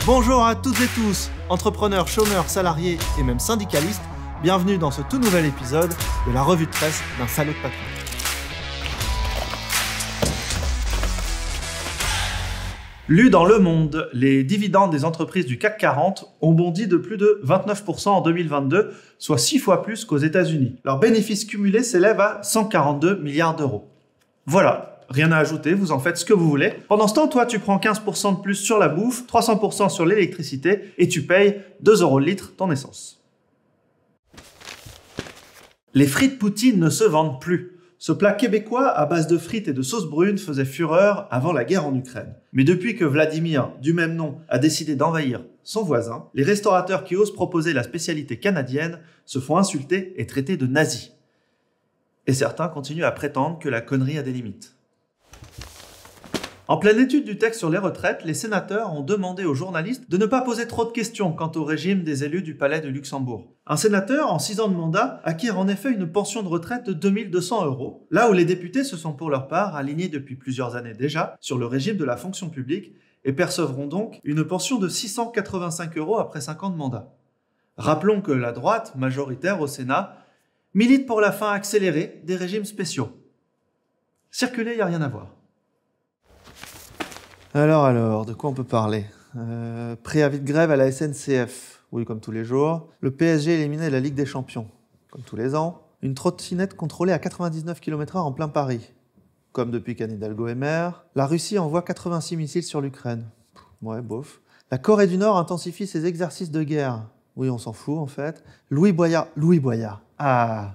Bonjour à toutes et tous, entrepreneurs, chômeurs, salariés et même syndicalistes, bienvenue dans ce tout nouvel épisode de la revue de presse d'un salaud de patron. Lu dans Le Monde, les dividendes des entreprises du CAC 40 ont bondi de plus de 29% en 2022, soit 6 fois plus qu'aux États-Unis. Leurs bénéfices cumulés s'élèvent à 142 milliards d'euros. Voilà. Rien à ajouter, vous en faites ce que vous voulez. Pendant ce temps, toi, tu prends 15% de plus sur la bouffe, 300% sur l'électricité et tu payes 2 € le litre ton essence. Les frites Poutine ne se vendent plus. Ce plat québécois à base de frites et de sauce brune faisait fureur avant la guerre en Ukraine. Mais depuis que Vladimir, du même nom, a décidé d'envahir son voisin, les restaurateurs qui osent proposer la spécialité canadienne se font insulter et traiter de nazis. Et certains continuent à prétendre que la connerie a des limites. En pleine étude du texte sur les retraites, les sénateurs ont demandé aux journalistes de ne pas poser trop de questions quant au régime des élus du Palais de Luxembourg. Un sénateur, en 6 ans de mandat, acquiert en effet une pension de retraite de 2 200 €, là où les députés se sont pour leur part alignés depuis plusieurs années déjà sur le régime de la fonction publique et percevront donc une pension de 685 € après 5 ans de mandat. Rappelons que la droite, majoritaire au Sénat, milite pour la fin accélérée des régimes spéciaux. Circuler, il n'y a rien à voir. Alors, de quoi on peut parler ? Préavis de grève à la SNCF, oui, comme tous les jours. Le PSG éliminé de la Ligue des Champions, comme tous les ans. Une trottinette contrôlée à 99 km/h en plein Paris, comme depuis qu'Anne Hidalgo est maire. La Russie envoie 86 missiles sur l'Ukraine. Ouais, bof. La Corée du Nord intensifie ses exercices de guerre. Oui, on s'en fout en fait. Louis Boyard. Ah,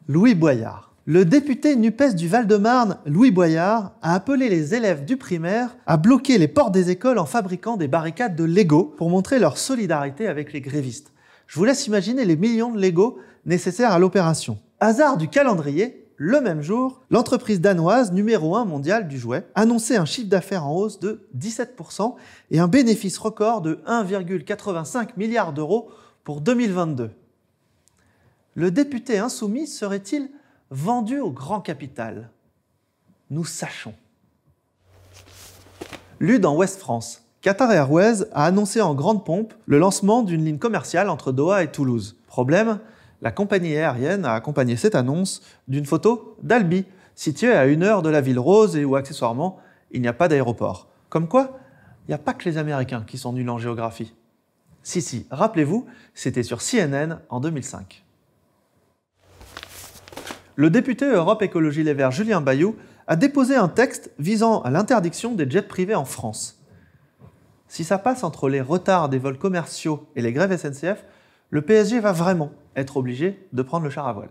Louis Boyard. Le député NUPES du Val-de-Marne, Louis Boyard, a appelé les élèves du primaire à bloquer les portes des écoles en fabriquant des barricades de Lego pour montrer leur solidarité avec les grévistes. Je vous laisse imaginer les millions de Lego nécessaires à l'opération. Hasard du calendrier, le même jour, l'entreprise danoise numéro 1 mondiale du jouet annonçait un chiffre d'affaires en hausse de 17% et un bénéfice record de 1,85 milliard d'euros pour 2022. Le député insoumis serait-il vendu au grand capital? Nous sachons. Lu dans Ouest France, Qatar Airways a annoncé en grande pompe le lancement d'une ligne commerciale entre Doha et Toulouse. Problème, la compagnie aérienne a accompagné cette annonce d'une photo d'Albi, située à 1 heure de la ville rose et où accessoirement il n'y a pas d'aéroport. Comme quoi, il n'y a pas que les Américains qui sont nuls en géographie. Si, rappelez-vous, c'était sur CNN en 2005. Le député Europe Écologie Les Verts Julien Bayou a déposé un texte visant à l'interdiction des jets privés en France. Si ça passe entre les retards des vols commerciaux et les grèves SNCF, le PSG va vraiment être obligé de prendre le char à voile.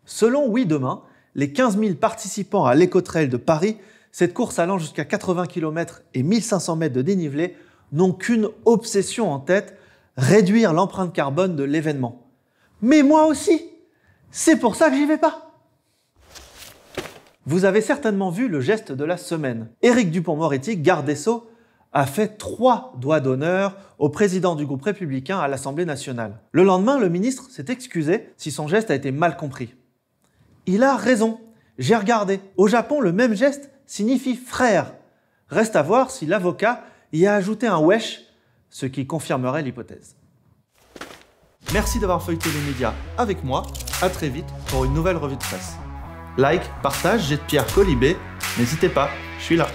Selon Oui Demain, les 15 000 participants à l'Écotrail de Paris, cette course allant jusqu'à 80 km et 1500 mètres de dénivelé, n'ont qu'une obsession en tête, réduire l'empreinte carbone de l'événement. Mais moi aussi! C'est pour ça que j'y vais pas. Vous avez certainement vu le geste de la semaine. Éric Dupond-Moretti, garde des Sceaux, a fait 3 doigts d'honneur au président du groupe républicain à l'Assemblée nationale. Le lendemain, le ministre s'est excusé si son geste a été mal compris. Il a raison, j'ai regardé. Au Japon, le même geste signifie frère. Reste à voir si l'avocat y a ajouté un wesh, ce qui confirmerait l'hypothèse. Merci d'avoir feuilleté les médias avec moi. À très vite pour une nouvelle revue de presse. Like, partage, jette pierre, colibé, n'hésitez pas, je suis là.